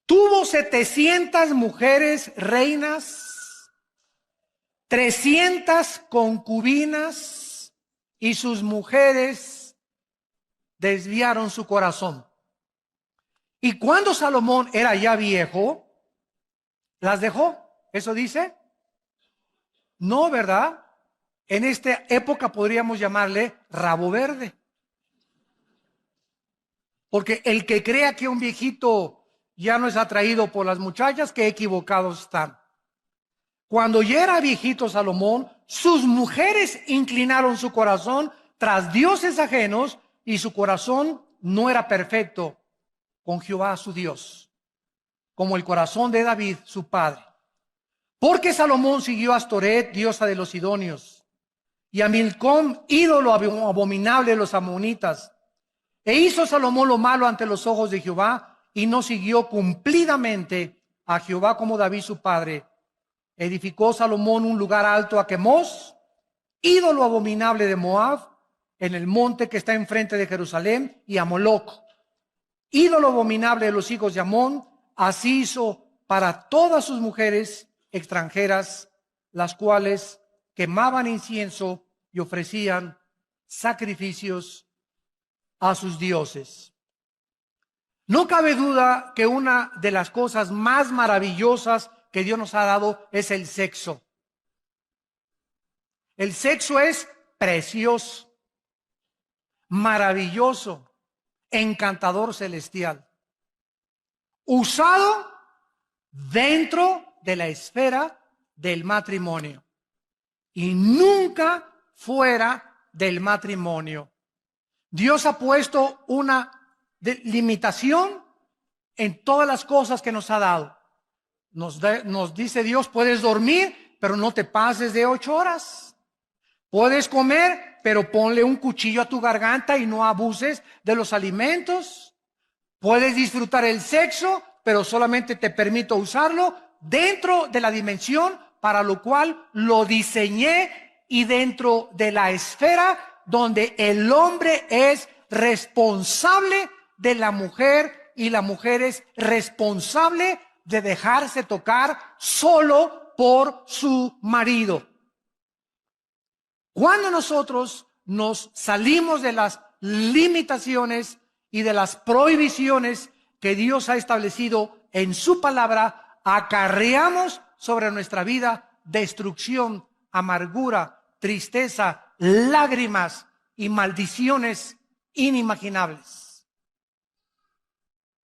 Tuvo 700 mujeres reinas, 300 concubinas, y sus mujeres desviaron su corazón. Y cuando Salomón era ya viejo, ¿las dejó? ¿Eso dice? No, ¿verdad? En esta época podríamos llamarle rabo verde. Porque el que crea que un viejito ya no es atraído por las muchachas, qué equivocados están. Cuando ya era viejito Salomón, sus mujeres inclinaron su corazón tras dioses ajenos, y su corazón no era perfecto con Jehová su Dios, como el corazón de David su padre. Porque Salomón siguió a Astoret, diosa de los sidonios, y a Milcom, ídolo abominable de los amonitas. E hizo Salomón lo malo ante los ojos de Jehová, y no siguió cumplidamente a Jehová como David su padre. Edificó Salomón un lugar alto a Quemos, ídolo abominable de Moab, en el monte que está enfrente de Jerusalén, y a Moloc, ídolo abominable de los hijos de Amón. Así hizo para todas sus mujeres extranjeras, las cuales quemaban incienso y ofrecían sacrificios a sus dioses. No cabe duda que una de las cosas más maravillosas que Dios nos ha dado es el sexo. El sexo es precioso, maravilloso, encantador, celestial, usado dentro de la esfera del matrimonio y nunca fuera del matrimonio. Dios ha puesto una limitación en todas las cosas que nos ha dado. Nos dice Dios: puedes dormir, pero no te pases de 8 horas. Puedes comer, pero ponle un cuchillo a tu garganta y no abuses de los alimentos. Puedes disfrutar el sexo, pero solamente te permito usarlo dentro de la dimensión para lo cual lo diseñé, y dentro de la esfera donde el hombre es responsable de la mujer y la mujer es responsable de dejarse tocar solo por su marido. Cuando nosotros nos salimos de las limitaciones y de las prohibiciones que Dios ha establecido en su palabra, acarreamos sobre nuestra vida destrucción, amargura, tristeza, lágrimas y maldiciones inimaginables.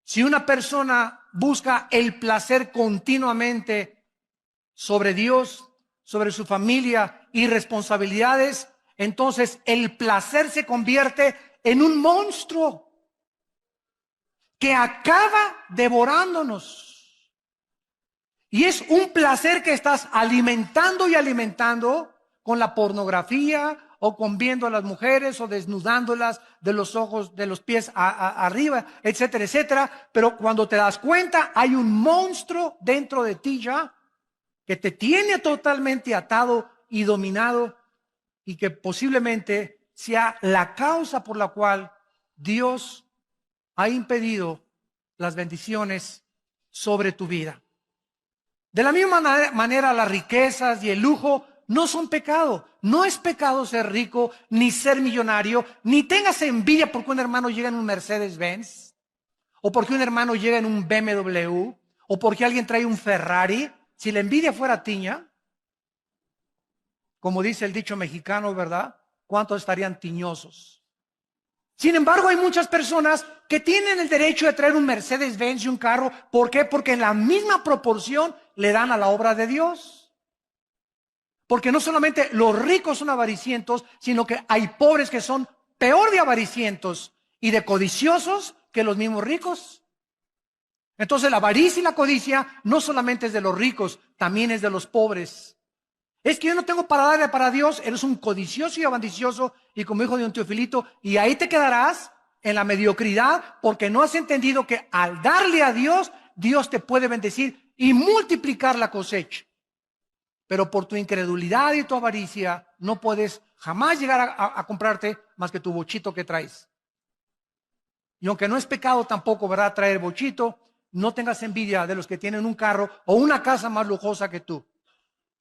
Si una persona busca el placer continuamente sobre Dios, sobre su familia y responsabilidades, entonces el placer se convierte en un monstruo que acaba devorándonos. Y es un placer que estás alimentando y alimentando con la pornografía, o con viendo a las mujeres o desnudándolas de los ojos, de los pies arriba, etcétera, etcétera. Pero cuando te das cuenta, hay un monstruo dentro de ti ya que te tiene totalmente atado y dominado, y que posiblemente sea la causa por la cual Dios ha impedido las bendiciones sobre tu vida. De la misma manera, las riquezas y el lujo no son pecado. No es pecado ser rico, ni ser millonario, ni tengas envidia porque un hermano llega en un Mercedes-Benz, o porque un hermano llega en un BMW, o porque alguien trae un Ferrari. Si la envidia fuera tiña, como dice el dicho mexicano, ¿verdad? ¿Cuántos estarían tiñosos? Sin embargo, hay muchas personas que tienen el derecho de traer un Mercedes-Benz y un carro. ¿Por qué? Porque en la misma proporción le dan a la obra de Dios. Porque no solamente los ricos son avaricientos, sino que hay pobres que son peor de avaricientos y de codiciosos que los mismos ricos. Entonces la avaricia y la codicia no solamente es de los ricos, también es de los pobres. Es que yo no tengo para darle para Dios. Eres un codicioso y ambicioso, y como dijo don Teofilito, y ahí te quedarás en la mediocridad, porque no has entendido que al darle a Dios, Dios te puede bendecir y multiplicar la cosecha. Pero por tu incredulidad y tu avaricia no puedes jamás llegar a comprarte más que tu bochito que traes. Y aunque no es pecado tampoco, ¿verdad?, traer bochito, no tengas envidia de los que tienen un carro o una casa más lujosa que tú.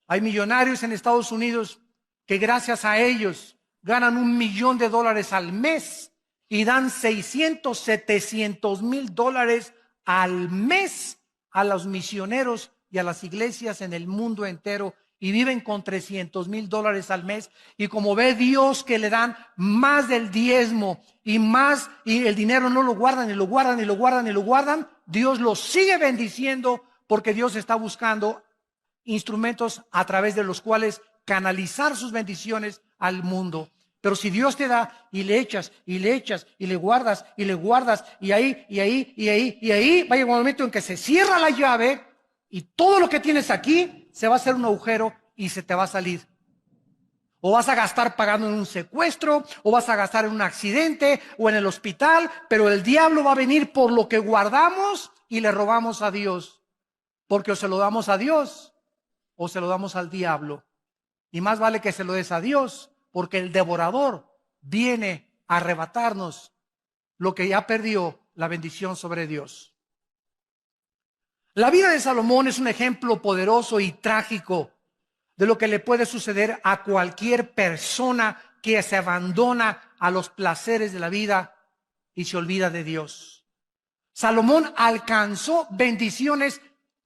Hay millonarios en Estados Unidos que gracias a ellos ganan $1,000,000 al mes y dan 600, 700 mil dólares al mes a los misioneros y a las iglesias en el mundo entero, y viven con 300 mil dólares al mes. Y como ve Dios que le dan más del diezmo y más, y el dinero no lo guardan y lo guardan y lo guardan y lo guardan, Dios los sigue bendiciendo, porque Dios está buscando instrumentos a través de los cuales canalizar sus bendiciones al mundo. Pero si Dios te da y le echas y le echas y le guardas y le guardas, y ahí y ahí y ahí y ahí, va a llegar un momento en que se cierra la llave y todo lo que tienes aquí se va a hacer un agujero y se te va a salir. O vas a gastar pagando en un secuestro, o vas a gastar en un accidente o en el hospital, pero el diablo va a venir por lo que guardamos y le robamos a Dios, porque o se lo damos a Dios o se lo damos al diablo. Y más vale que se lo des a Dios, porque el devorador viene a arrebatarnos lo que ya perdió la bendición sobre Dios. La vida de Salomón es un ejemplo poderoso y trágico de lo que le puede suceder a cualquier persona que se abandona a los placeres de la vida y se olvida de Dios. Salomón alcanzó bendiciones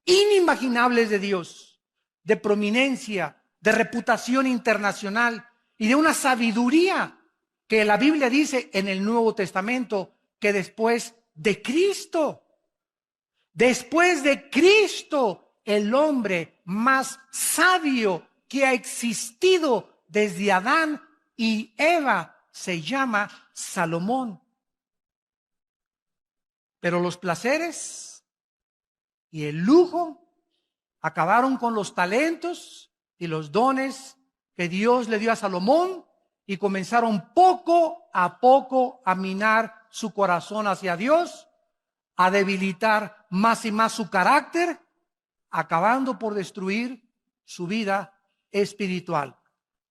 inimaginables de Dios, de prominencia, de reputación internacional y de una sabiduría que la Biblia dice en el Nuevo Testamento que después de Cristo, el hombre más sabio que ha existido desde Adán y Eva se llama Salomón. Pero los placeres y el lujo acabaron con los talentos y los dones que Dios le dio a Salomón, y comenzaron poco a minar su corazón hacia Dios, a debilitar más y más su carácter, acabando por destruir su vida espiritual.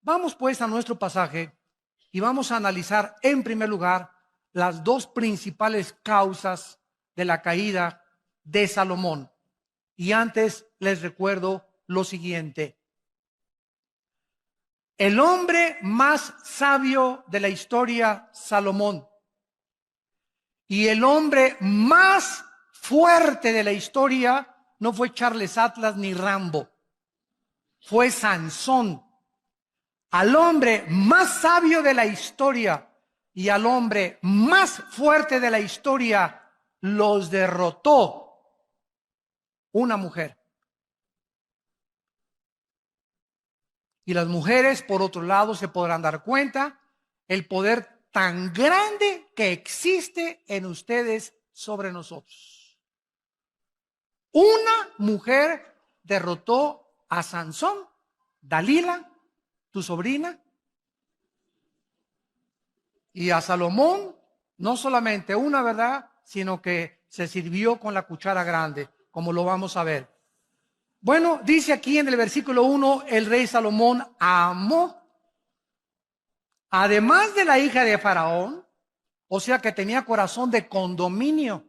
Vamos pues a nuestro pasaje y vamos a analizar en primer lugar las dos principales causas de la caída de Salomón. Y antes les recuerdo lo siguiente: el hombre más sabio de la historia, Salomón, y el hombre más fuerte de la historia no fue Charles Atlas ni Rambo, fue Sansón. Al hombre más sabio de la historia y al hombre más fuerte de la historia los derrotó una mujer. Y las mujeres, por otro lado, se podrán dar cuenta el poder tan grande que existe en ustedes sobre nosotros. Una mujer derrotó a Sansón, Dalila, tu sobrina, y a Salomón, no solamente una, ¿verdad?, sino que se sirvió con la cuchara grande, como lo vamos a ver. Bueno, dice aquí en el versículo 1, el rey Salomón amó, además de la hija de Faraón, o sea que tenía corazón de condominio.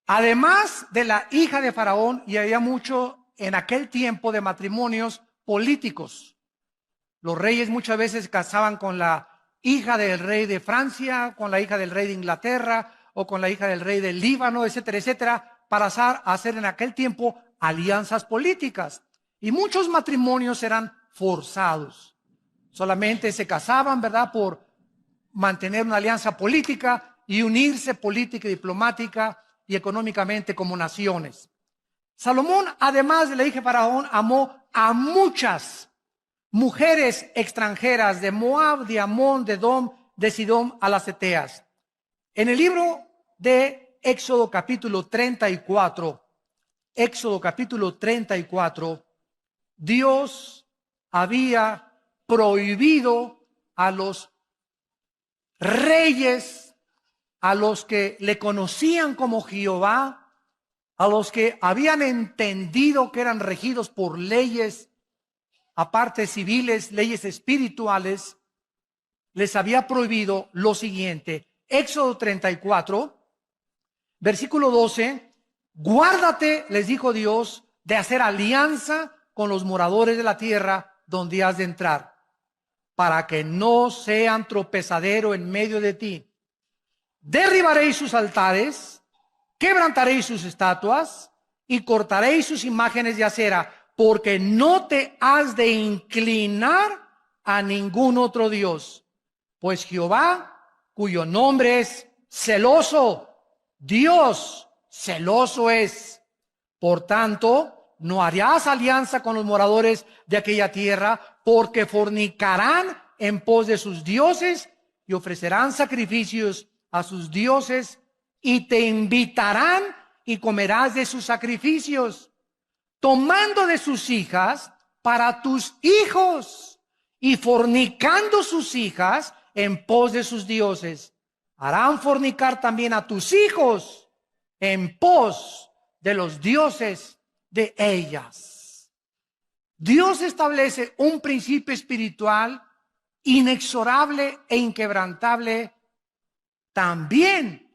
Además de la hija de Faraón, y había mucho en aquel tiempo de matrimonios políticos. Los reyes muchas veces se casaban con la hija del rey de Francia, con la hija del rey de Inglaterra, o con la hija del rey del Líbano, etcétera, etcétera, para hacer en aquel tiempo alianzas políticas. Y muchos matrimonios eran forzados. Solamente se casaban, ¿verdad?, por mantener una alianza política y unirse política y diplomática y económicamente como naciones. Salomón, además de la hija de Faraón, amó a muchas mujeres extranjeras de Moab, de Amón, de Edom, de Sidón, a las Eteas. En el libro de Éxodo capítulo 34, Dios había prohibido a los reyes, a los que le conocían como Jehová, a los que habían entendido que eran regidos por leyes, aparte civiles, leyes espirituales, les había prohibido lo siguiente: Éxodo 34, versículo 12, guárdate, les dijo Dios, de hacer alianza con los moradores de la tierra donde has de entrar, para que no sean tropezadero en medio de ti. Derribaréis sus altares, quebrantaréis sus estatuas y cortaréis sus imágenes de acera, porque no te has de inclinar a ningún otro Dios, pues Jehová, cuyo nombre es celoso, Dios celoso es. Por tanto, no harás alianza con los moradores de aquella tierra, porque fornicarán en pos de sus dioses y ofrecerán sacrificios a sus dioses, y te invitarán y comerás de sus sacrificios, tomando de sus hijas para tus hijos y fornicando sus hijas en pos de sus dioses. Harán fornicar también a tus hijos en pos de los dioses de ellas. Dios establece un principio espiritual inexorable e inquebrantable también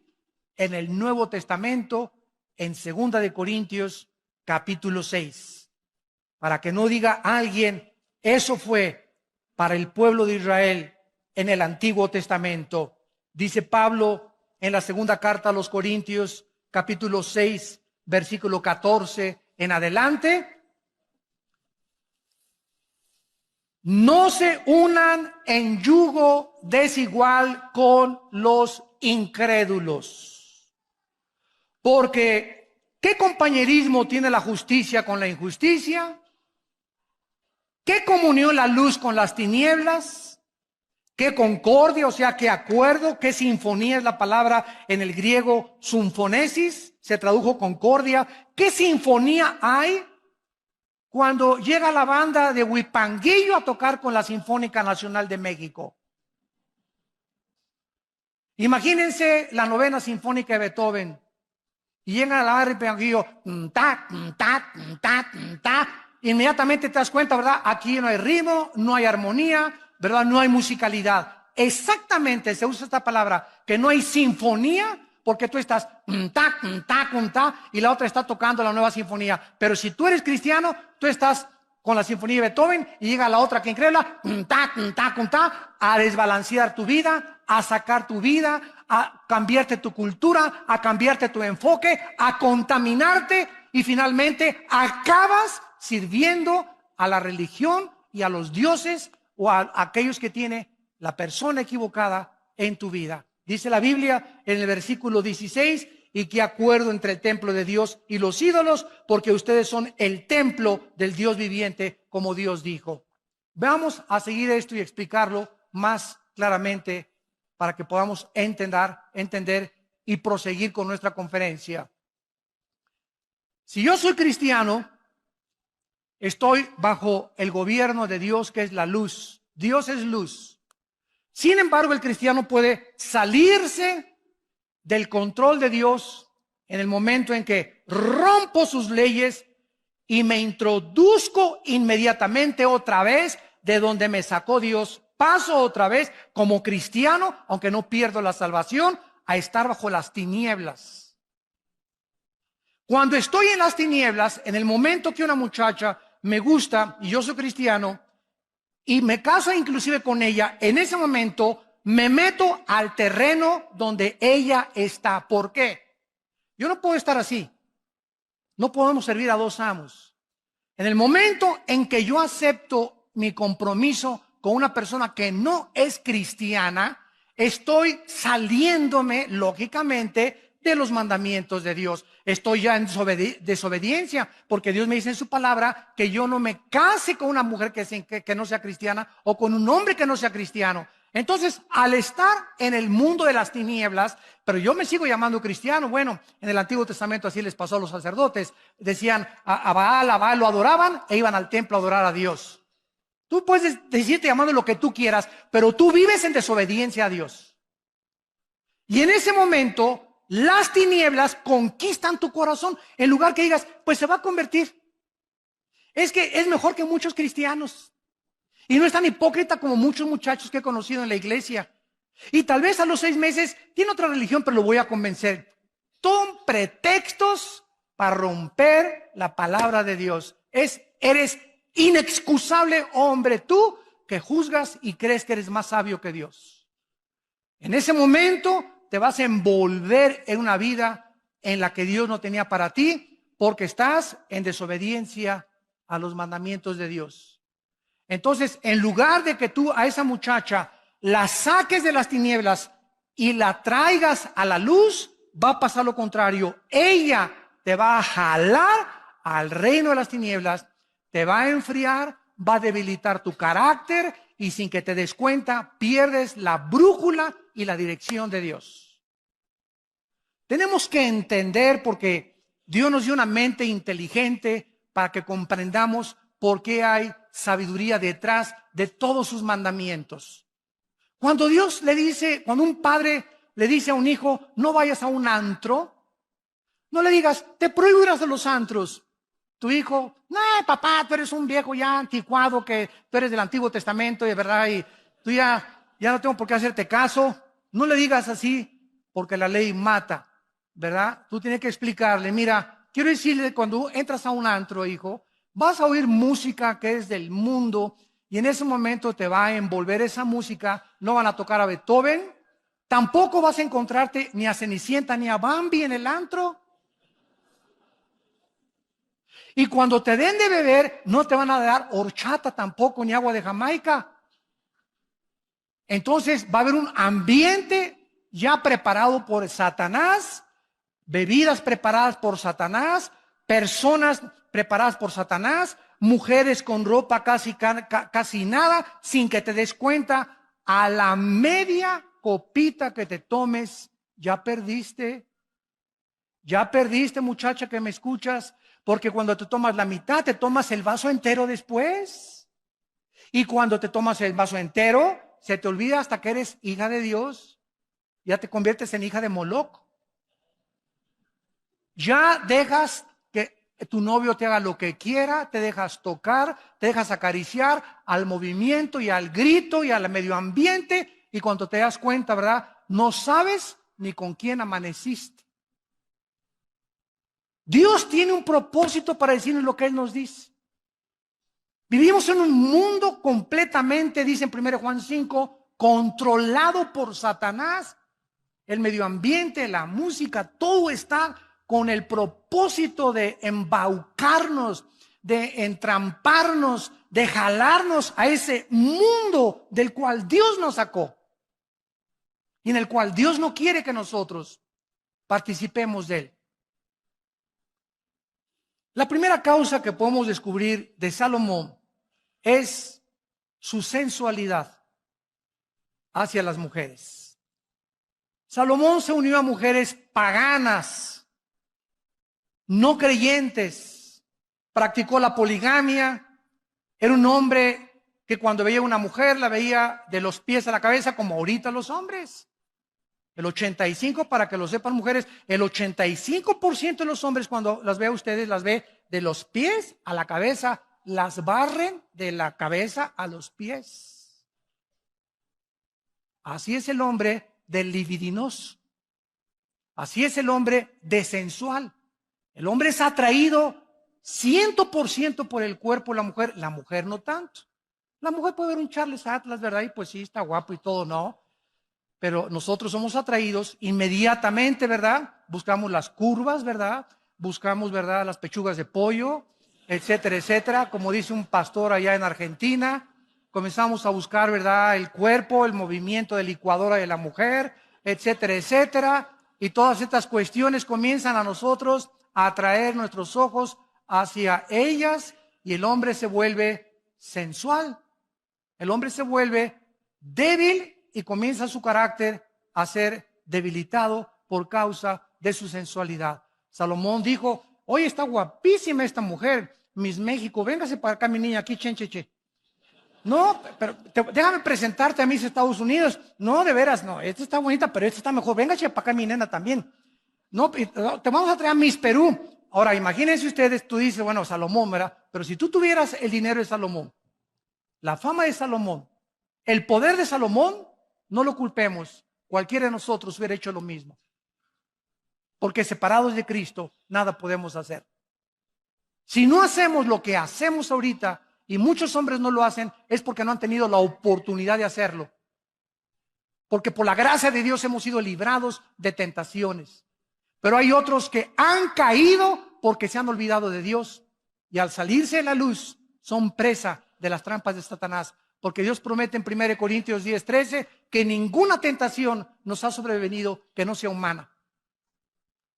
en el Nuevo Testamento, en 2 de Corintios capítulo 6. Para que no diga alguien, eso fue para el pueblo de Israel en el Antiguo Testamento. Dice Pablo en la segunda carta a los Corintios capítulo 6, versículo 14 en adelante: no se unan en yugo desigual con los incrédulos. Porque, ¿qué compañerismo tiene la justicia con la injusticia? ¿Qué comunión la luz con las tinieblas? ¿Qué concordia, o sea, qué acuerdo? ¿Qué sinfonía es la palabra en el griego sinfonesis? Se tradujo concordia. ¿Qué sinfonía hay cuando llega la banda de Huipanguillo a tocar con la Sinfónica Nacional de México? Imagínense la novena sinfónica de Beethoven y llega a la banda de Huipanguillo, inmediatamente te das cuenta, ¿verdad? Aquí no hay ritmo, no hay armonía, ¿verdad? No hay musicalidad. Exactamente se usa esta palabra, que no hay sinfonía, porque tú estás y la otra está tocando la nueva sinfonía. Pero si tú eres cristiano, tú estás con la sinfonía de Beethoven y llega la otra que increíble, a desbalancear tu vida, a sacar tu vida, a cambiarte tu cultura, a cambiarte tu enfoque, a contaminarte, y finalmente acabas sirviendo a la religión y a los dioses o a aquellos que tiene la persona equivocada en tu vida. Dice la Biblia en el versículo 16, y qué acuerdo entre el templo de Dios y los ídolos, porque ustedes son el templo del Dios viviente, como Dios dijo. Vamos a seguir esto y explicarlo más claramente para que podamos entender y proseguir con nuestra conferencia. Si yo soy cristiano, estoy bajo el gobierno de Dios, que es la luz. Dios es luz. Sin embargo, el cristiano puede salirse del control de Dios en el momento en que rompo sus leyes y me introduzco inmediatamente otra vez de donde me sacó Dios. Paso otra vez como cristiano, aunque no pierdo la salvación, a estar bajo las tinieblas. Cuando estoy en las tinieblas, en el momento que una muchacha me gusta y yo soy cristiano y me caso inclusive con ella, en ese momento me meto al terreno donde ella está. ¿Por qué? Yo no puedo estar así. No podemos servir a dos amos. En el momento en que yo acepto mi compromiso con una persona que no es cristiana, estoy saliéndome, lógicamente, de los mandamientos de Dios. Estoy ya en desobediencia, porque Dios me dice en su palabra que yo no me case con una mujer que no sea cristiana o con un hombre que no sea cristiano. Entonces, al estar en el mundo de las tinieblas, pero yo me sigo llamando cristiano. Bueno, en el Antiguo Testamento así les pasó a los sacerdotes. Decían a Baal lo adoraban e iban al templo a adorar a Dios. Tú puedes decirte llamando lo que tú quieras, pero tú vives en desobediencia a Dios. Y en ese momento, las tinieblas conquistan tu corazón. En lugar que digas, pues se va a convertir. Es que es mejor que muchos cristianos. Y no es tan hipócrita como muchos muchachos que he conocido en la iglesia. Y tal vez a los 6 meses tiene otra religión, pero lo voy a convencer. Son pretextos para romper la palabra de Dios. Eres inexcusable hombre tú que juzgas y crees que eres más sabio que Dios. En ese momento te vas a envolver en una vida en la que Dios no tenía para ti, porque estás en desobediencia a los mandamientos de Dios. Entonces, en lugar de que tú a esa muchacha la saques de las tinieblas y la traigas a la luz, va a pasar lo contrario. Ella te va a jalar al reino de las tinieblas, te va a enfriar, va a debilitar tu carácter y sin que te des cuenta, pierdes la brújula y la dirección de Dios. Tenemos que entender, porque Dios nos dio una mente inteligente para que comprendamos por qué hay sabiduría detrás de todos sus mandamientos. Cuando Dios le dice, cuando un padre le dice a un hijo, no vayas a un antro, no le digas, te prohíbo ir a los antros. Tu hijo, no, papá, tú eres un viejo ya anticuado, que tú eres del Antiguo Testamento, y de verdad, y tú ya no tengo por qué hacerte caso. No le digas así, porque la ley mata, ¿verdad? Tú tienes que explicarle, mira, quiero decirle, cuando entras a un antro, hijo, vas a oír música que es del mundo, y en ese momento te va a envolver esa música. No van a tocar a Beethoven, tampoco vas a encontrarte ni a Cenicienta ni a Bambi en el antro. Y cuando te den de beber, no te van a dar horchata tampoco, ni agua de Jamaica. Entonces va a haber un ambiente ya preparado por Satanás, bebidas preparadas por Satanás, personas preparadas por Satanás, mujeres con ropa casi nada, sin que te des cuenta. A la media copita que te tomes, ya perdiste. Ya perdiste, muchacha que me escuchas, porque cuando te tomas la mitad, te tomas el vaso entero después. Y cuando te tomas el vaso entero, se te olvida hasta que eres hija de Dios. Ya te conviertes en hija de Moloch. Ya dejas que tu novio te haga lo que quiera, te dejas tocar, te dejas acariciar al movimiento y al grito y al medio ambiente. Y cuando te das cuenta, ¿verdad? No sabes ni con quién amaneciste. Dios tiene un propósito para decirnos lo que Él nos dice. Vivimos en un mundo completamente, dice en 1 Juan 5, controlado por Satanás. El medio ambiente, la música, todo está con el propósito de embaucarnos, de entramparnos, de jalarnos a ese mundo del cual Dios nos sacó y en el cual Dios no quiere que nosotros participemos de él. La primera causa que podemos descubrir de Salomón es su sensualidad hacia las mujeres. Salomón se unió a mujeres paganas, no creyentes, practicó la poligamia, era un hombre que cuando veía a una mujer la veía de los pies a la cabeza como ahorita los hombres. El 85%, para que lo sepan mujeres, el 85% de los hombres cuando las ve a ustedes, las ve de los pies a la cabeza, las barren de la cabeza a los pies. Así es el hombre del libidinoso. Así es el hombre desensual. El hombre es atraído 100% por el cuerpo de la mujer no tanto. La mujer puede ver un Charles Atlas, ¿verdad? Y pues sí, está guapo y todo, ¿no? Pero nosotros somos atraídos inmediatamente, ¿verdad? Buscamos las curvas, ¿verdad? Buscamos, ¿verdad? Las pechugas de pollo, etcétera, etcétera. Como dice un pastor allá en Argentina, comenzamos a buscar, ¿verdad? El cuerpo, el movimiento de licuadora de la mujer, etcétera, etcétera. Y todas estas cuestiones comienzan a nosotros a atraer nuestros ojos hacia ellas y el hombre se vuelve sensual. El hombre se vuelve débil y comienza su carácter a ser debilitado por causa de su sensualidad. Salomón dijo, oye, está guapísima esta mujer, Miss México, véngase para acá mi niña, aquí, chencheche. No, pero déjame presentarte a Miss Estados Unidos. No, de veras, no, esta está bonita, pero esta está mejor. Véngase para acá mi nena también. No, te vamos a traer a Miss Perú. Ahora, imagínense ustedes, tú dices, bueno, Salomón, ¿verdad? Pero si tú tuvieras el dinero de Salomón, la fama de Salomón, el poder de Salomón, no lo culpemos. Cualquiera de nosotros hubiera hecho lo mismo. Porque separados de Cristo, nada podemos hacer. Si no hacemos lo que hacemos ahorita, y muchos hombres no lo hacen, es porque no han tenido la oportunidad de hacerlo. Porque por la gracia de Dios hemos sido librados de tentaciones. Pero hay otros que han caído porque se han olvidado de Dios. Y al salirse de la luz, son presa de las trampas de Satanás. Porque Dios promete en 1 Corintios 10:13 que ninguna tentación nos ha sobrevenido que no sea humana.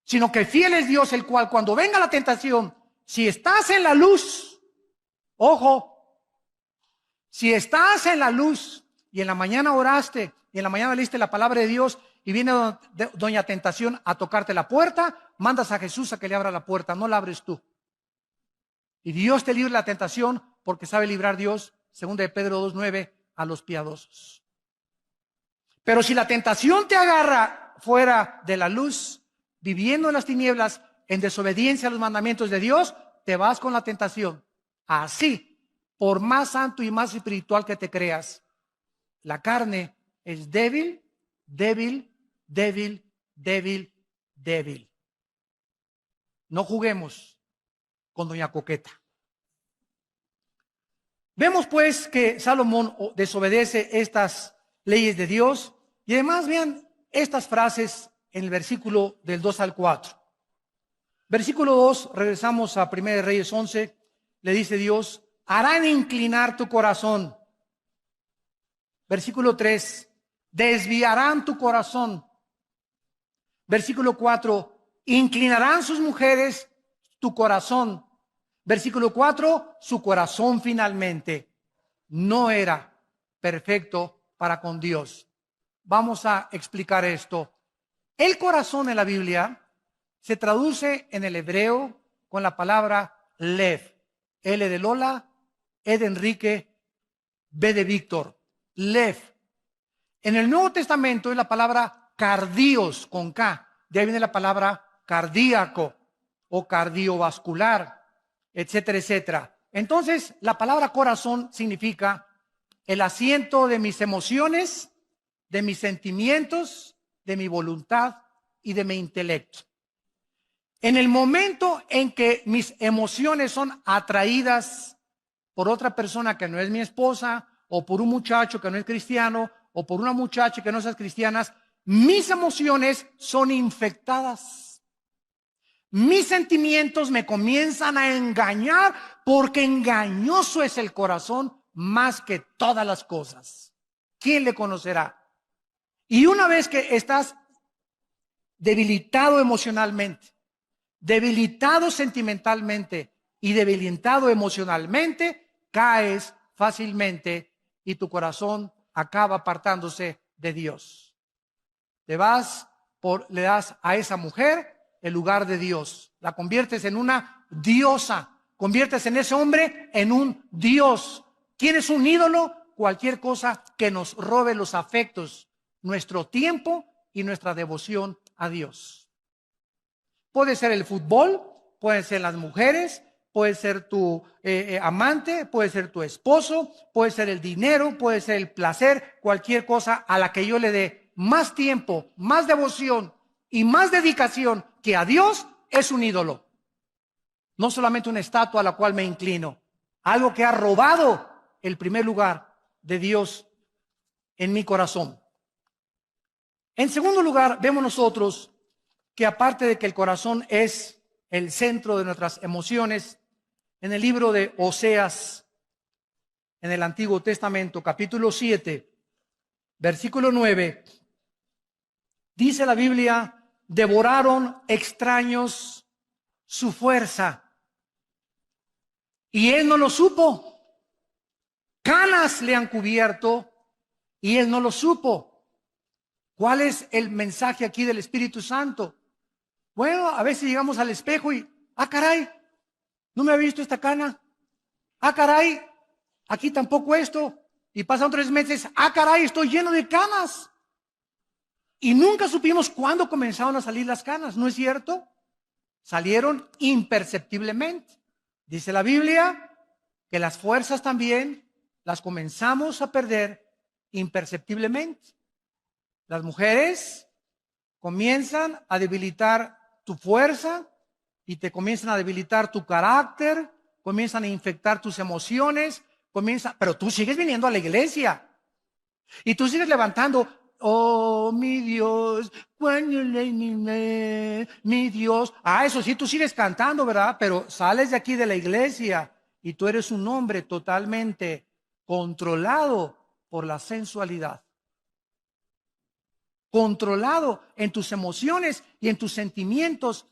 Sino que fiel es Dios, el cual cuando venga la tentación, si estás en la luz, ojo, si estás en la luz y en la mañana oraste y en la mañana leíste la palabra de Dios y viene doña tentación a tocarte la puerta, mandas a Jesús a que le abra la puerta, no la abres tú. Y Dios te libre la tentación porque sabe librar Dios, 2 de Pedro 2:9, a los piadosos. Pero si la tentación te agarra fuera de la luz, viviendo en las tinieblas, en desobediencia a los mandamientos de Dios, te vas con la tentación. Así, por más santo y más espiritual que te creas, la carne es débil, débil, débil, débil, débil. No juguemos con doña Coqueta. Vemos pues que Salomón desobedece estas leyes de Dios y además vean estas frases en el versículo del 2 al 4. Versículo 2, regresamos a 1 Reyes 11, le dice Dios, harán inclinar tu corazón. Versículo 3, desviarán tu corazón. Versículo 4, inclinarán sus mujeres tu corazón. Versículo 4, su corazón finalmente no era perfecto para con Dios. Vamos a explicar esto. El corazón en la Biblia se traduce en el hebreo con la palabra lev. L de Lola, E de Enrique, B de Víctor. Lev. En el Nuevo Testamento es la palabra cardios con K. De ahí viene la palabra cardíaco o cardiovascular, etcétera, etcétera. Entonces, la palabra corazón significa el asiento de mis emociones, de mis sentimientos, de mi voluntad y de mi intelecto. En el momento en que mis emociones son atraídas por otra persona que no es mi esposa, o por un muchacho que no es cristiano, o por una muchacha que no es cristiana, mis emociones son infectadas. Mis sentimientos me comienzan a engañar porque engañoso es el corazón más que todas las cosas. ¿Quién le conocerá? Y una vez que estás debilitado emocionalmente, debilitado sentimentalmente y debilitado emocionalmente, caes fácilmente y tu corazón acaba apartándose de Dios. Le das a esa mujer el lugar de Dios. La conviertes en una diosa. Conviertes en ese hombre en un Dios. ¿Quién es un ídolo? Cualquier cosa que nos robe los afectos, nuestro tiempo y nuestra devoción a Dios. Puede ser el fútbol, pueden ser las mujeres, puede ser tu amante, puede ser tu esposo, puede ser el dinero, puede ser el placer, cualquier cosa a la que yo le dé más tiempo, más devoción y más dedicación que a Dios es un ídolo. No solamente una estatua a la cual me inclino, algo que ha robado el primer lugar de Dios en mi corazón. En segundo lugar, vemos nosotros que aparte de que el corazón es el centro de nuestras emociones, en el libro de Oseas, en el Antiguo Testamento, capítulo 7, versículo 9, dice la Biblia, devoraron extraños su fuerza, y él no lo supo. Canas le han cubierto, y él no lo supo. ¿Cuál es el mensaje aquí del Espíritu Santo? Bueno, a veces llegamos al espejo y, caray, no me había visto esta cana. Caray, aquí tampoco esto. Y pasan 3 meses, caray, estoy lleno de canas. Y nunca supimos cuándo comenzaron a salir las canas, ¿no es cierto? Salieron imperceptiblemente. Dice la Biblia que las fuerzas también las comenzamos a perder imperceptiblemente. Las mujeres comienzan a debilitar tu fuerza y te comienzan a debilitar tu carácter, comienzan a infectar tus emociones, pero tú sigues viniendo a la iglesia y tú sigues levantando, oh mi Dios, mi Dios. Ah, eso sí, tú sigues cantando, ¿verdad? Pero sales de aquí de la iglesia y tú eres un hombre totalmente controlado por la sensualidad, controlado en tus emociones y en tus sentimientos.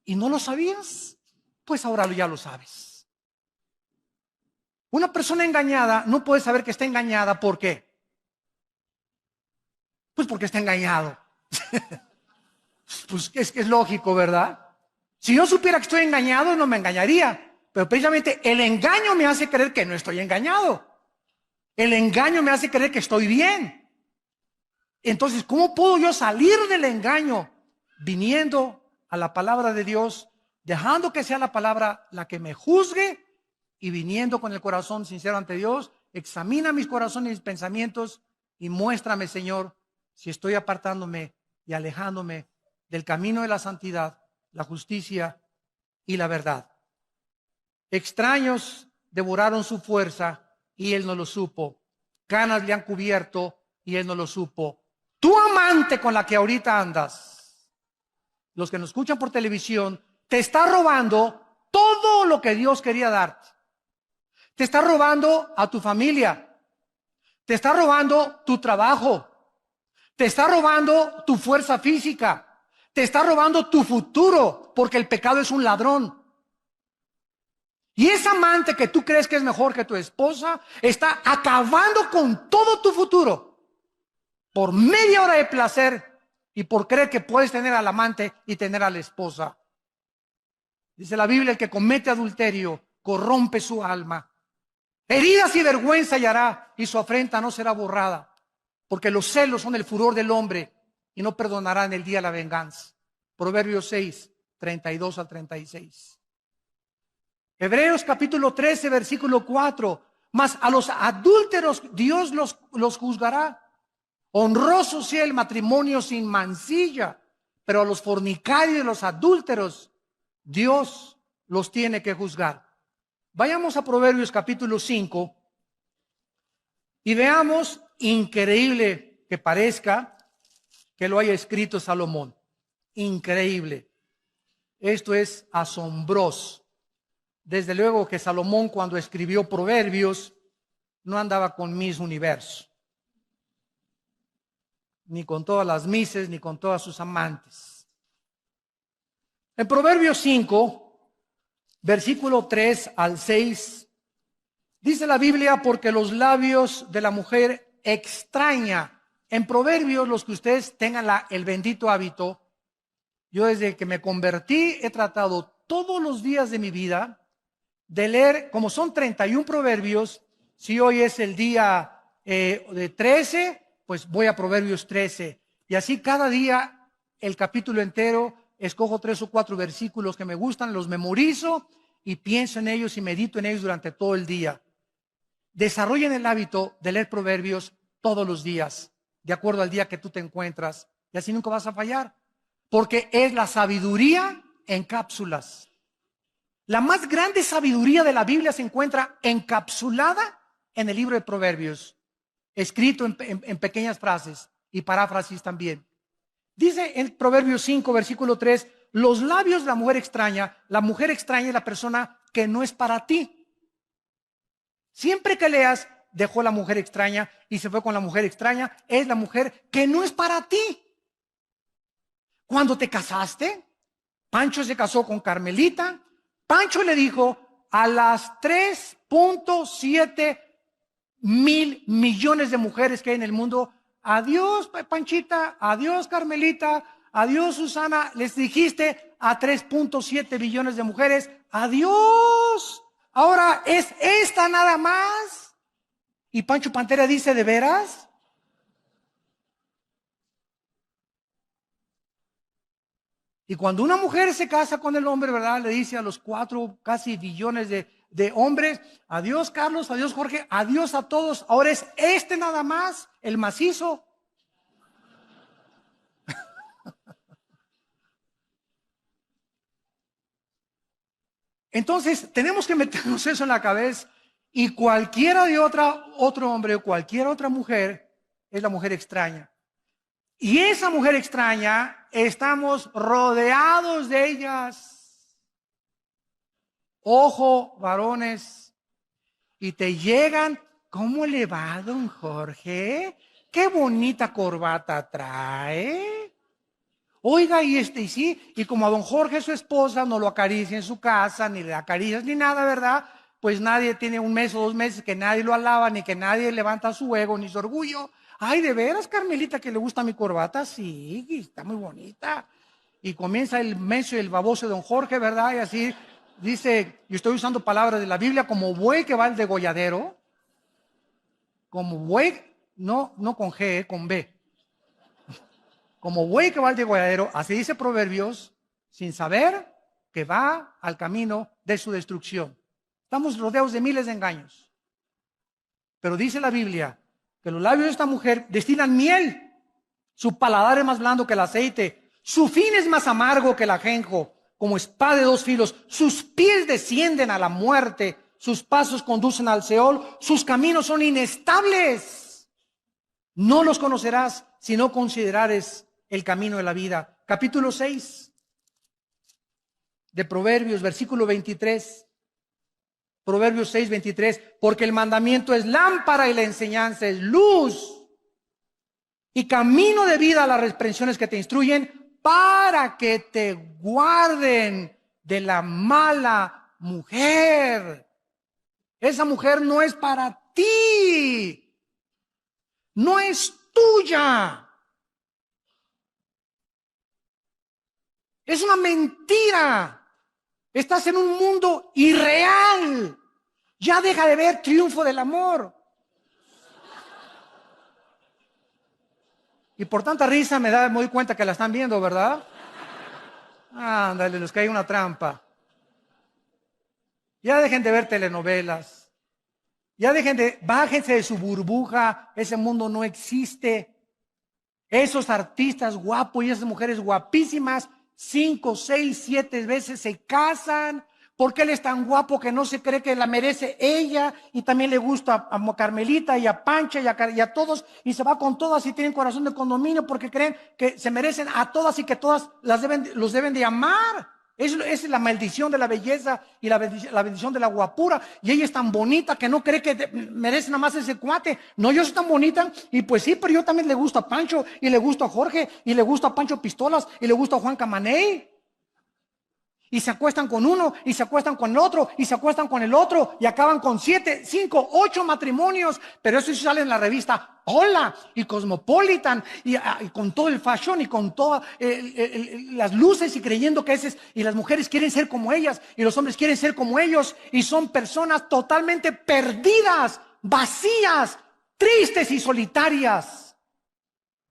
¿Y no lo sabías? Pues ahora ya lo sabes. Una persona engañada no puede saber que está engañada. ¿Por qué? Pues porque está engañado. Pues es lógico, ¿verdad? Si yo supiera que estoy engañado, no me engañaría. Pero precisamente el engaño me hace creer que no estoy engañado. El engaño me hace creer que estoy bien. Entonces, ¿cómo puedo yo salir del engaño? Viniendo a la palabra de Dios, dejando que sea la palabra la que me juzgue y viniendo con el corazón sincero ante Dios. Examina mis corazones y mis pensamientos y muéstrame, Señor, si estoy apartándome y alejándome del camino de la santidad, la justicia y la verdad. Extraños devoraron su fuerza y él no lo supo. Canas le han cubierto y él no lo supo. Tu amante con la que ahorita andas, los que nos escuchan por televisión, te está robando todo lo que Dios quería darte. Te está robando a tu familia. Te está robando tu trabajo. Te está robando tu fuerza física. Te está robando tu futuro, porque el pecado es un ladrón. Y esa amante que tú crees que es mejor que tu esposa, está acabando con todo tu futuro por media hora de placer y por creer que puedes tener al amante y tener a la esposa. Dice la Biblia, el que comete adulterio corrompe su alma. Heridas y vergüenza hallará y su afrenta no será borrada, porque los celos son el furor del hombre y no perdonará en el día la venganza. Proverbios 6, 32 al 36. Hebreos capítulo 13, versículo 4. Mas a los adúlteros Dios los juzgará. Honroso sea el matrimonio sin mancilla, pero a los fornicarios y los adúlteros Dios los tiene que juzgar. Vayamos a Proverbios capítulo 5 y veamos, increíble que parezca, que lo haya escrito Salomón. Increíble. Esto es asombroso. Desde luego que Salomón, cuando escribió Proverbios, no andaba con Miss Universo, ni con todas las mises, ni con todas sus amantes. En Proverbios 5, versículo 3 al 6, dice la Biblia, porque los labios de la mujer extraña. En Proverbios, los que ustedes tengan el bendito hábito, yo desde que me convertí he tratado todos los días de mi vida de leer, como son 31 proverbios. Si hoy es el día de 13, pues voy a Proverbios 13. Y así cada día el capítulo entero, escojo 3 o 4 versículos que me gustan, los memorizo y pienso en ellos y medito en ellos durante todo el día. Desarrollen el hábito de leer proverbios todos los días, de acuerdo al día que tú te encuentras. Y así nunca vas a fallar, porque es la sabiduría en cápsulas. La más grande sabiduría de la Biblia se encuentra encapsulada en el libro de Proverbios, escrito en pequeñas frases y paráfrasis también. Dice en Proverbios 5, versículo 3, los labios de la mujer extraña es la persona que no es para ti. Siempre que leas, dejó la mujer extraña y se fue con la mujer extraña, es la mujer que no es para ti. Cuando te casaste, Pancho se casó con Carmelita. Pancho le dijo a las 3.7 mil millones de mujeres que hay en el mundo, adiós Panchita, adiós Carmelita, adiós Susana. Les dijiste a 3.7 billones de mujeres, adiós. Ahora es esta nada más. Y Pancho Pantera dice, ¿de veras? Y cuando una mujer se casa con el hombre, ¿verdad? Le dice a los 4 casi billones de hombres, adiós Carlos, adiós Jorge, adiós a todos. Ahora es este nada más, el macizo. Entonces, tenemos que meternos eso en la cabeza. Y cualquiera de otro hombre o cualquier otra mujer es la mujer extraña. Y esa mujer extraña, estamos rodeados de ellas. Ojo, varones, y te llegan, ¿cómo le va, don Jorge? Qué bonita corbata trae. Oiga, y sí, y como a don Jorge, su esposa, no lo acaricia en su casa, ni le acaricias ni nada, ¿verdad? Pues nadie tiene un mes o 2 meses que nadie lo alaba, ni que nadie levanta su ego, ni su orgullo. Ay, ¿de veras, Carmelita, que le gusta mi corbata? Sí, está muy bonita. Y comienza el menso y el baboso de don Jorge, ¿verdad? Y así dice, y estoy usando palabras de la Biblia, como buey que va al degolladero, como buey, no con G, con B. Como buey que va al degolladero, así dice Proverbios, sin saber que va al camino de su destrucción. Estamos rodeados de miles de engaños. Pero dice la Biblia que los labios de esta mujer destilan miel. Su paladar es más blando que el aceite. Su fin es más amargo que el ajenjo, como espada de 2 filos. Sus pies descienden a la muerte. Sus pasos conducen al Seol. Sus caminos son inestables. No los conocerás si no considerares el camino de la vida. Capítulo 6 de Proverbios, versículo 23. Proverbios 6, 23. Porque el mandamiento es lámpara y la enseñanza es luz. Y camino de vida a las reprensiones que te instruyen para que te guarden de la mala mujer. Esa mujer no es para ti. No es tuya. Es una mentira. Estás en un mundo irreal. Ya deja de ver Triunfo del Amor. Y por tanta risa me doy cuenta que la están viendo, ¿verdad? Ándale, les cae una trampa. Ya dejen de ver telenovelas. Ya bájense de su burbuja. Ese mundo no existe. Esos artistas guapos y esas mujeres guapísimas, 5, 6, 7 veces se casan, porque él es tan guapo que no se cree que la merece ella, y también le gusta a Carmelita y a Pancha y a todos, y se va con todas y tienen corazón de condominio porque creen que se merecen a todas y que todas los deben de amar. Es la maldición de la belleza y la bendición de la guapura. Y ella es tan bonita que no cree que merece nada más ese cuate. No, yo soy tan bonita. Y pues sí, pero yo también le gusto a Pancho, y le gusto a Jorge, y le gusto a Pancho Pistolas, y le gusto a Juan Camaney. Y se acuestan con uno, y se acuestan con el otro, y se acuestan con el otro, y acaban con 7, 5, 8 matrimonios. Pero eso sí sale en la revista Hola y Cosmopolitan, y con todo el fashion y con todas las luces, y creyendo que ese es, y las mujeres quieren ser como ellas, y los hombres quieren ser como ellos, y son personas totalmente perdidas, vacías, tristes y solitarias.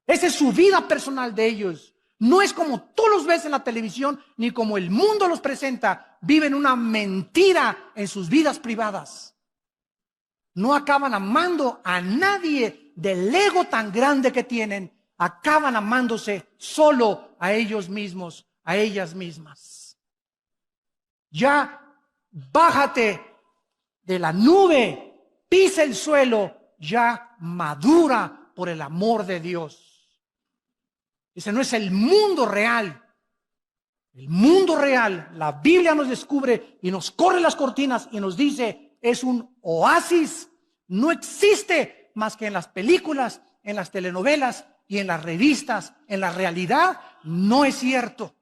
Esa es su vida personal de ellos. No es como tú los ves en la televisión, ni como el mundo los presenta. Viven una mentira en sus vidas privadas. No acaban amando a nadie del ego tan grande que tienen. Acaban amándose solo a ellos mismos, a ellas mismas. Ya bájate de la nube, pisa el suelo, ya madura por el amor de Dios. Ese no es el mundo real. El mundo real, la Biblia nos descubre y nos corre las cortinas y nos dice, es un oasis. No existe más que en las películas, en las telenovelas y en las revistas. En la realidad no es cierto.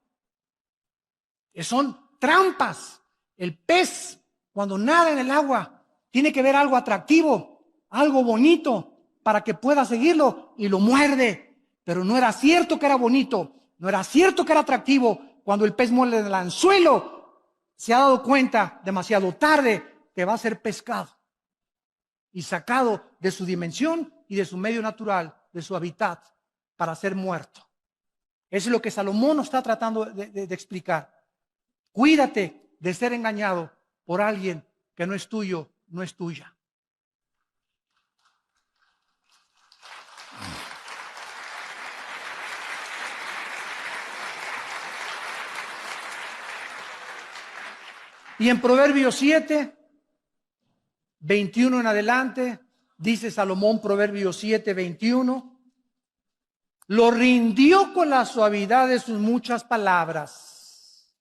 Son trampas. El pez, cuando nada en el agua, tiene que ver algo atractivo, algo bonito, para que pueda seguirlo, y lo muerde. Pero no era cierto que era bonito, no era cierto que era atractivo. Cuando el pez muerde el anzuelo, se ha dado cuenta demasiado tarde que va a ser pescado y sacado de su dimensión y de su medio natural, de su hábitat, para ser muerto. Eso es lo que Salomón nos está tratando de explicar. Cuídate de ser engañado por alguien que no es tuyo, no es tuya. Y en Proverbios 7, 21 en adelante, dice Salomón, Proverbios 7, 21, lo rindió con la suavidad de sus muchas palabras,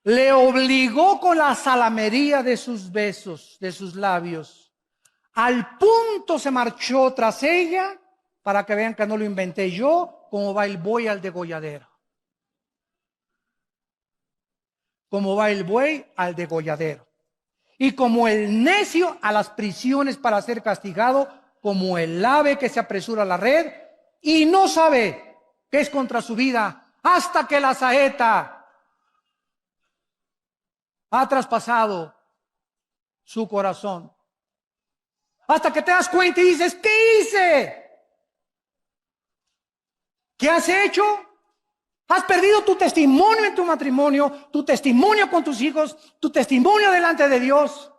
le obligó con la salamería de sus besos, de sus labios. Al punto se marchó tras ella, para que vean que no lo inventé yo, como va el buey al degolladero. Como va el buey al degolladero. Y como el necio a las prisiones para ser castigado, como el ave que se apresura a la red y no sabe que es contra su vida, hasta que la saeta ha traspasado su corazón. Hasta que te das cuenta y dices, ¿qué hice? ¿Qué has hecho? Has perdido tu testimonio en tu matrimonio, tu testimonio con tus hijos, tu testimonio delante de Dios.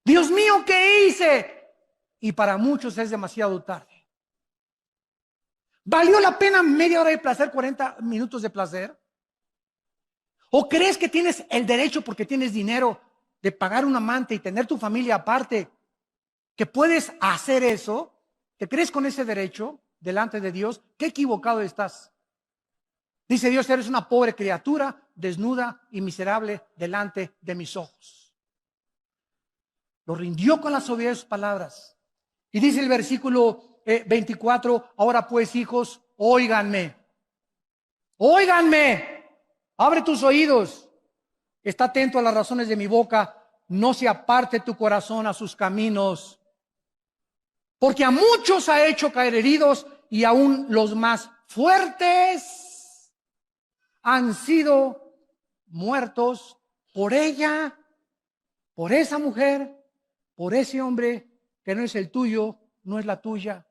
Dios mío, ¿qué hice? Y para muchos es demasiado tarde. ¿Valió la pena media hora de placer, 40 minutos de placer? ¿O crees que tienes el derecho, porque tienes dinero, de pagar un amante y tener tu familia aparte, que puedes hacer eso? ¿Te crees con ese derecho delante de Dios? ¡Qué equivocado estás! Dice Dios, eres una pobre criatura, desnuda y miserable delante de mis ojos. Lo rindió con la suavidad de sus palabras. Y dice el versículo 24, ahora pues, hijos, óiganme. Óiganme. Abre tus oídos. Está atento a las razones de mi boca. No se aparte tu corazón a sus caminos. Porque a muchos ha hecho caer heridos y aún los más fuertes han sido muertos por ella, por esa mujer, por ese hombre que no es el tuyo, no es la tuya.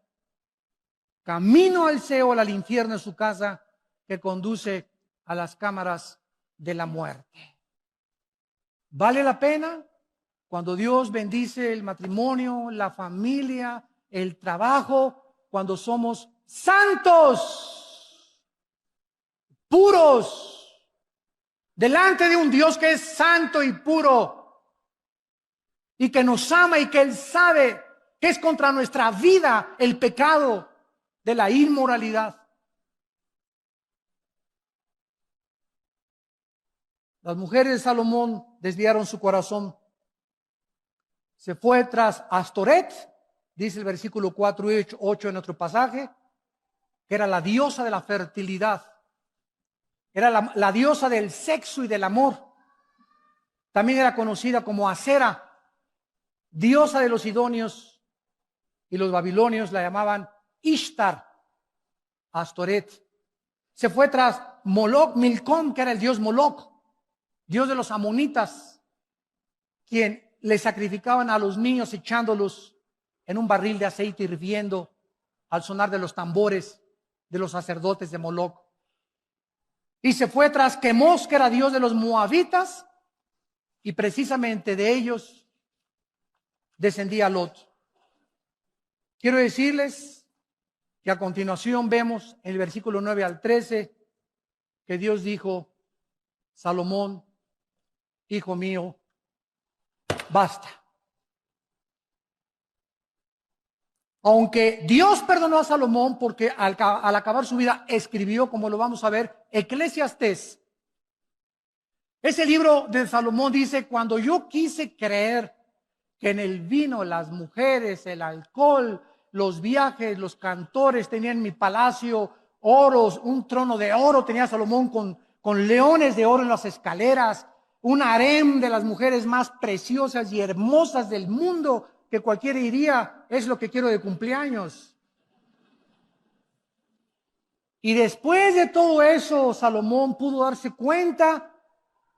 Camino al Seol, al infierno, es su casa, que conduce a las cámaras de la muerte. ¿Vale la pena? Cuando Dios bendice el matrimonio, la familia, el trabajo, cuando somos santos, puros, delante de un Dios que es santo y puro, y que nos ama y que Él sabe que es contra nuestra vida el pecado de la inmoralidad. Las mujeres de Salomón desviaron su corazón. Se fue tras Astoret, dice el versículo 4 y 8 en nuestro pasaje, que era la diosa de la fertilidad. Era la diosa del sexo y del amor. También era conocida como Acera, diosa de los sidonios, y los babilonios la llamaban Ishtar, Astoret. Se fue tras Moloch, Milcom, que era el dios Moloch, dios de los amonitas, quien le sacrificaban a los niños echándolos en un barril de aceite hirviendo al sonar de los tambores de los sacerdotes de Moloch. Y se fue tras Quemos, que era dios de los moabitas, y precisamente de ellos descendía Lot. Quiero decirles que a continuación vemos en el versículo 9 al 13 que Dios dijo, Salomón, hijo mío, basta. Aunque Dios perdonó a Salomón porque al acabar su vida escribió, como lo vamos a ver, Eclesiastés. Ese libro de Salomón dice, cuando yo quise creer que en el vino, las mujeres, el alcohol, los viajes, los cantores, tenían en mi palacio oros, un trono de oro tenía Salomón con leones de oro en las escaleras, un harem de las mujeres más preciosas y hermosas del mundo, que cualquiera diría, es lo que quiero de cumpleaños. Y después de todo eso, Salomón pudo darse cuenta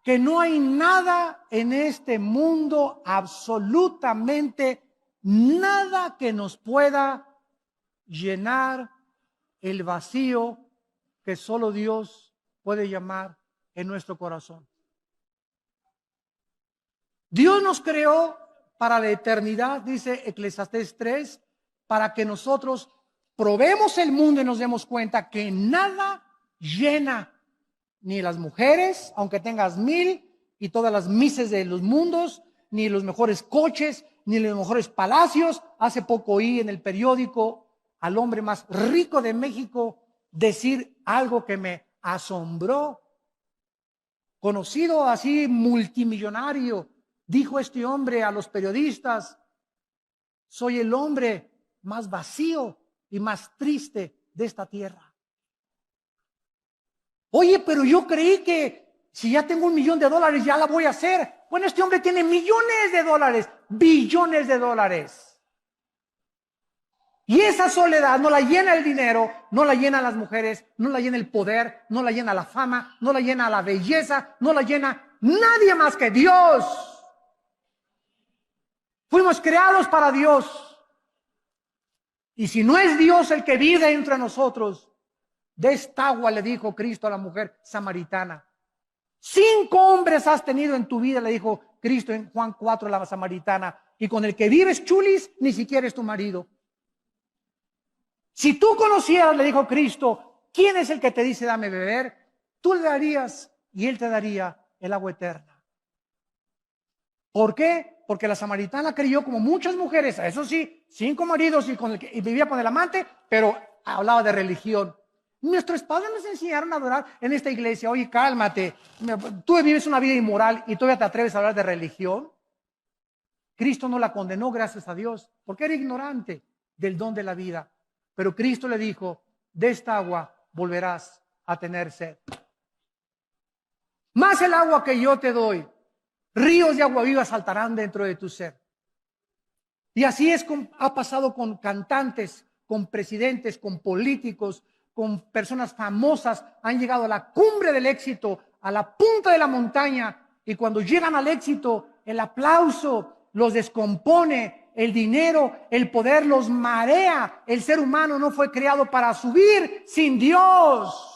que no hay nada en este mundo, absolutamente nada, que nos pueda llenar el vacío que solo Dios puede llamar en nuestro corazón. Dios nos creó para la eternidad, dice Eclesiastés 3, para que nosotros probemos el mundo y nos demos cuenta que nada llena ni las mujeres, aunque tengas 1000 y todas las mises de los mundos, ni los mejores coches, ni los mejores palacios. Hace poco oí en el periódico al hombre más rico de México decir algo que me asombró. Conocido así, multimillonario, dijo este hombre a los periodistas: soy el hombre más vacío y más triste de esta tierra. Oye, pero yo creí que si ya tengo $1,000,000 ya la voy a hacer. Bueno, este hombre tiene millones de dólares, billones de dólares. Y esa soledad no la llena el dinero, no la llena las mujeres, no la llena el poder, no la llena la fama, no la llena la belleza, no la llena nadie más que Dios. Fuimos creados para Dios. Y si no es Dios el que vive entre nosotros, de esta agua, le dijo Cristo a la mujer samaritana. 5 hombres has tenido en tu vida, le dijo Cristo en Juan 4 a la samaritana, y con el que vives, chulis, ni siquiera es tu marido. Si tú conocieras, le dijo Cristo, quién es el que te dice dame beber, tú le darías y él te daría el agua eterna. ¿Por qué? Porque la samaritana creyó, como muchas mujeres, eso sí, 5 maridos y vivía con el amante, pero hablaba de religión. Nuestros padres nos enseñaron a adorar en esta iglesia. Oye, cálmate, tú vives una vida inmoral y todavía te atreves a hablar de religión. Cristo no la condenó, gracias a Dios, porque era ignorante del don de la vida. Pero Cristo le dijo, de esta agua volverás a tener sed. Más el agua que yo te doy, ríos de agua viva saltarán dentro de tu ser. Y así ha pasado con cantantes, con presidentes, con políticos, con personas famosas. Han llegado a la cumbre del éxito, a la punta de la montaña. Y cuando llegan al éxito, el aplauso los descompone. El dinero, el poder los marea. El ser humano no fue creado para subir sin Dios.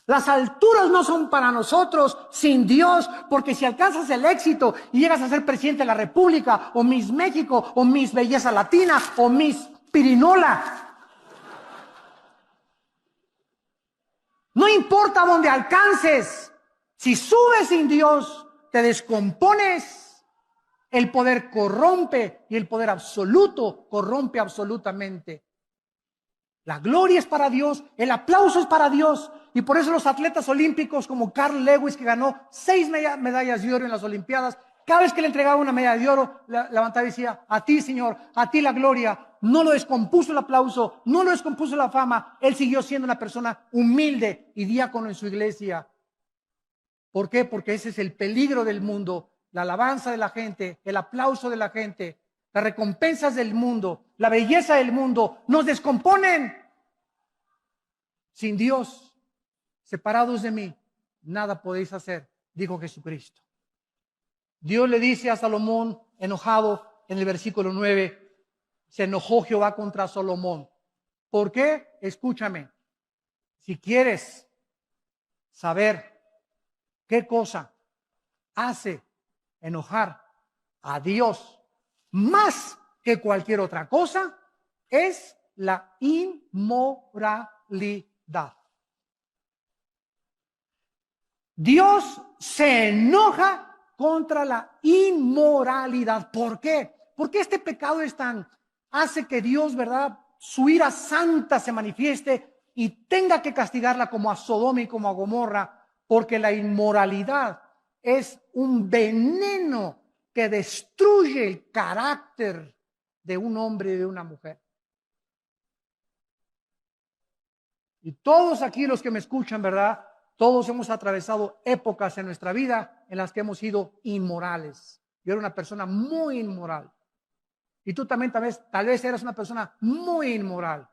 Las alturas no son para nosotros sin Dios, porque si alcanzas el éxito y llegas a ser presidente de la República, o Miss México, o Miss Belleza Latina, o Miss Pirinola, no importa dónde alcances, si subes sin Dios, te descompones. El poder corrompe y el poder absoluto corrompe absolutamente. La gloria es para Dios, el aplauso es para Dios. Y por eso los atletas olímpicos como Carl Lewis, que ganó 6 medallas de oro en las Olimpiadas, cada vez que le entregaba una medalla de oro, levantaba y decía, a ti, Señor, a ti la gloria. No lo descompuso el aplauso, no lo descompuso la fama. Él siguió siendo una persona humilde y diácono en su iglesia. ¿Por qué? Porque ese es el peligro del mundo. La alabanza de la gente, el aplauso de la gente, las recompensas del mundo, la belleza del mundo, nos descomponen. Sin Dios, separados de mí, nada podéis hacer, dijo Jesucristo. Dios le dice a Salomón, enojado, en el versículo 9, se enojó Jehová contra Salomón. ¿Por qué? Escúchame, si quieres saber qué cosa hace enojar a Dios más que cualquier otra cosa, es la inmoralidad. Dios se enoja contra la inmoralidad. ¿Por qué? Porque este pecado hace que Dios, ¿verdad?, su ira santa se manifieste y tenga que castigarla como a Sodoma y como a Gomorra, porque la inmoralidad es un veneno que destruye el carácter de un hombre y de una mujer. Y todos aquí los que me escuchan, ¿verdad?, todos hemos atravesado épocas en nuestra vida en las que hemos sido inmorales. Yo era una persona muy inmoral. Y tú también tal vez eras una persona muy inmoral.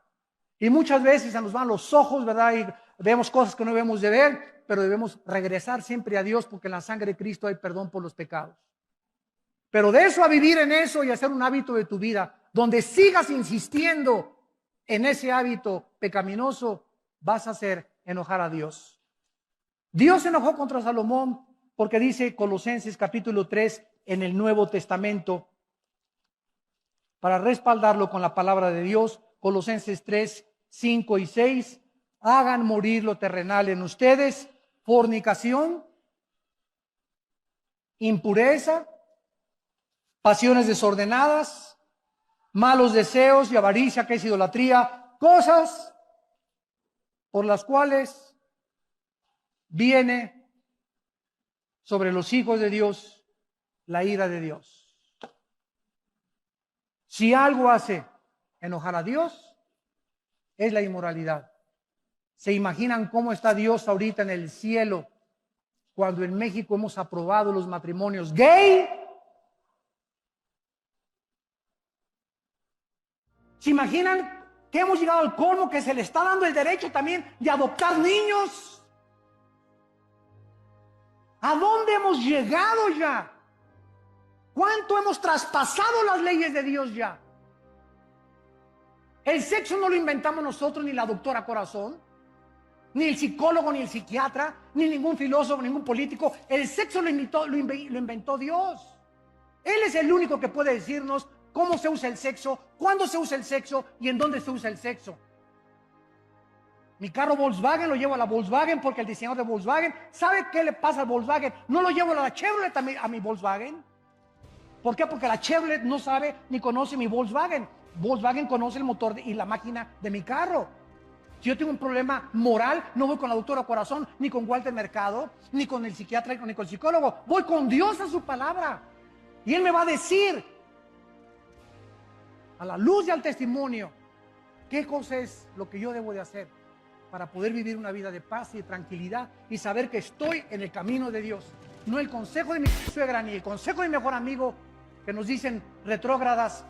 Y muchas veces se nos van los ojos, ¿verdad? Y vemos cosas que no debemos de ver, pero debemos regresar siempre a Dios, porque en la sangre de Cristo hay perdón por los pecados. Pero de eso a vivir en eso y hacer un hábito de tu vida, donde sigas insistiendo en ese hábito pecaminoso, vas a hacer enojar a Dios. Dios se enojó contra Salomón porque dice Colosenses capítulo 3 en el Nuevo Testamento, para respaldarlo con la palabra de Dios, Colosenses 3, 5 y 6, hagan morir lo terrenal en ustedes: fornicación, impureza, pasiones desordenadas, malos deseos y avaricia, que es idolatría, cosas por las cuales viene sobre los hijos de Dios la ira de Dios. Si algo hace enojar a Dios, es la inmoralidad. ¿Se imaginan cómo está Dios ahorita en el cielo cuando en México hemos aprobado los matrimonios gay? ¿Se imaginan que hemos llegado al colmo que se le está dando el derecho también de adoptar niños? ¿A dónde hemos llegado ya? ¿Cuánto hemos traspasado las leyes de Dios ya? El sexo no lo inventamos nosotros, ni la doctora Corazón, ni el psicólogo, ni el psiquiatra, ni ningún filósofo, ningún político. El sexo lo inventó Dios. Él es el único que puede decirnos cómo se usa el sexo, cuándo se usa el sexo y en dónde se usa el sexo. Mi carro Volkswagen lo llevo a la Volkswagen porque el diseñador de Volkswagen, ¿sabe qué le pasa al Volkswagen? No lo llevo a la Chevrolet a mi Volkswagen. ¿Por qué? Porque la Chevrolet no sabe ni conoce mi Volkswagen. Volkswagen conoce el motor y la máquina de mi carro. Si yo tengo un problema moral, no voy con la doctora Corazón, ni con Walter Mercado, ni con el psiquiatra, ni con el psicólogo. Voy con Dios a su palabra. Y Él me va a decir, a la luz y al testimonio, qué cosa es lo que yo debo de hacer para poder vivir una vida de paz y de tranquilidad y saber que estoy en el camino de Dios. No el consejo de mi suegra ni el consejo de mi mejor amigo que nos dicen retrógradas,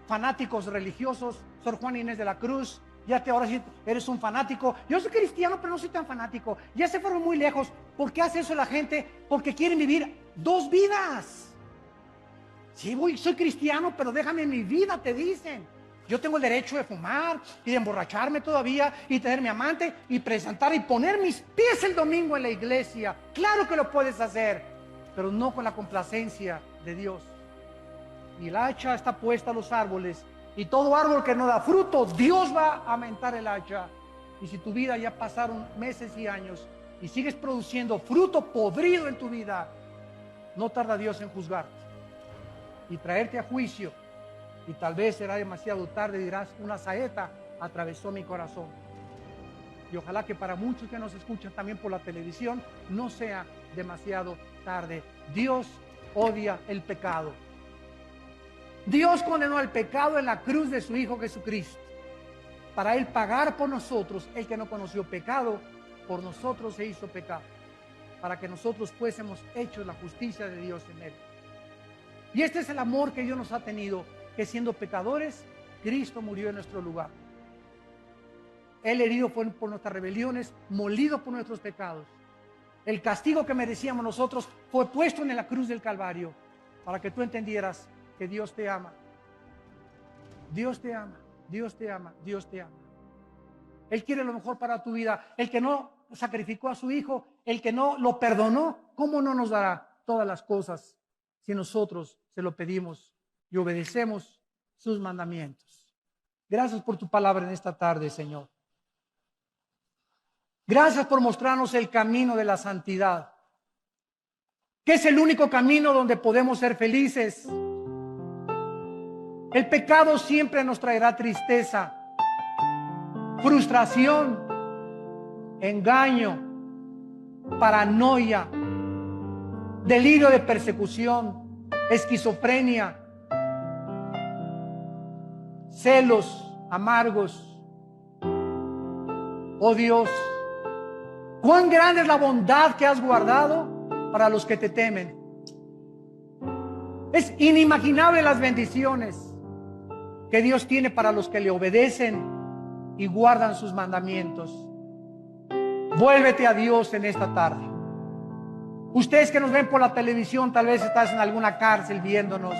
fanáticos religiosos, Sor Juana Inés de la Cruz. Ya ahora sí eres un fanático. Yo soy cristiano, pero no soy tan fanático. Ya se fueron muy lejos. ¿Por qué hace eso la gente? Porque quieren vivir dos vidas. Sí, soy cristiano, pero déjame mi vida, te dicen. Yo tengo el derecho de fumar y de emborracharme todavía y tener mi amante y presentar y poner mis pies el domingo en la iglesia. Claro que lo puedes hacer, pero no con la complacencia de Dios. Y el hacha está puesta a los árboles, y todo árbol que no da fruto, Dios va a aumentar el hacha. Y si tu vida ya pasaron meses y años y sigues produciendo fruto podrido en tu vida, no tarda Dios en juzgarte y traerte a juicio. Y tal vez será demasiado tarde, dirás, una saeta atravesó mi corazón. Y ojalá que para muchos que nos escuchan también por la televisión, no sea demasiado tarde. Dios odia el pecado. Dios condenó el pecado en la cruz de su Hijo Jesucristo, para Él pagar por nosotros. El que no conoció pecado, por nosotros se hizo pecado, para que nosotros fuésemos hechos la justicia de Dios en Él. Y este es el amor que Dios nos ha tenido, que siendo pecadores, Cristo murió en nuestro lugar. Él herido fue por nuestras rebeliones, molido por nuestros pecados. El castigo que merecíamos nosotros fue puesto en la cruz del Calvario, para que tú entendieras que Dios te ama. Dios te ama, Dios te ama, Dios te ama. Él quiere lo mejor para tu vida. El que no sacrificó a su Hijo, el que no lo perdonó, ¿cómo no nos dará todas las cosas si nosotros se lo pedimos y obedecemos sus mandamientos? Gracias por tu palabra en esta tarde, Señor. Gracias por mostrarnos el camino de la santidad, que es el único camino donde podemos ser felices. El pecado siempre nos traerá tristeza, frustración, engaño, paranoia, delirio de persecución, esquizofrenia, celos amargos. Oh Dios, cuán grande es la bondad que has guardado para los que te temen. Es inimaginable las bendiciones que Dios tiene para los que le obedecen y guardan sus mandamientos. Vuélvete a Dios en esta tarde. Ustedes que nos ven por la televisión, tal vez estás en alguna cárcel viéndonos,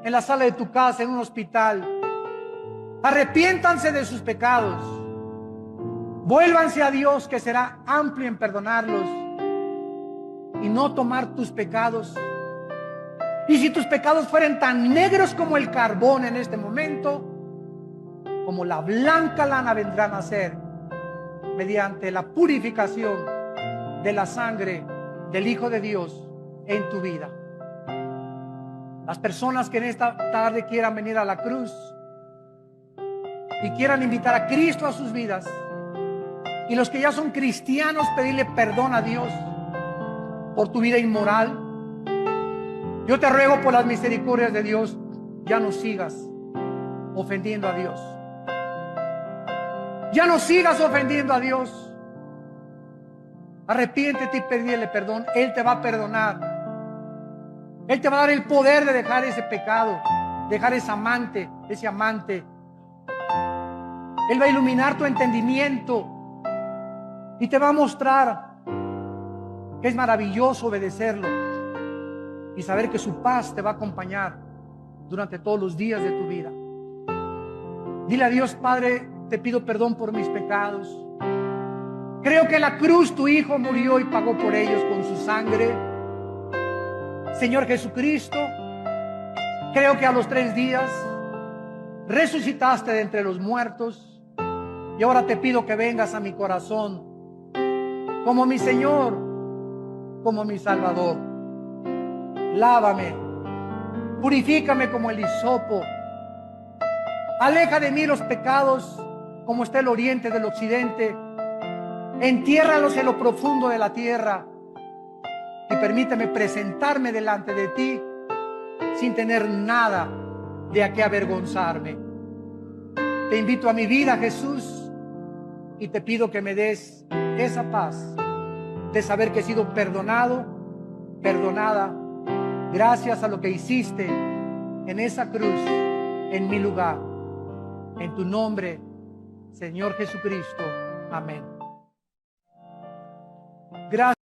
en la sala de tu casa, en un hospital. Arrepiéntanse de sus pecados. Vuélvanse a Dios, que será amplio en perdonarlos y no tomar tus pecados. Y si tus pecados fueren tan negros como el carbón en este momento, como la blanca lana vendrán a ser. mediante la purificación de la sangre del Hijo de Dios en tu vida. Las personas que en esta tarde quieran venir a la cruz y quieran invitar a Cristo a sus vidas, y los que ya son cristianos, pedirle perdón a Dios por tu vida inmoral, yo te ruego por las misericordias de Dios, ya no sigas ofendiendo a Dios. Ya no sigas ofendiendo a Dios. Arrepiéntete y pídele perdón. Él te va a perdonar. Él te va a dar el poder de dejar ese pecado, dejar ese amante. Él va a iluminar tu entendimiento y te va a mostrar que es maravilloso obedecerlo y saber que su paz te va a acompañar durante todos los días de tu vida. Dile a Dios: Padre, te pido perdón por mis pecados. Creo que en la cruz tu Hijo murió y pagó por ellos con su sangre. Señor Jesucristo, creo que a los 3 días resucitaste de entre los muertos, y ahora te pido que vengas a mi corazón como mi Señor, como mi Salvador. Lávame, purifícame como el hisopo. Aleja de mí los pecados como está el oriente del occidente. Entiérralos en lo profundo de la tierra y permíteme presentarme delante de ti sin tener nada de a qué avergonzarme. Te invito a mi vida, Jesús, y te pido que me des esa paz de saber que he sido perdonado, perdonada, gracias a lo que hiciste en esa cruz, en mi lugar. En tu nombre, Señor Jesucristo. Amén. Gracias.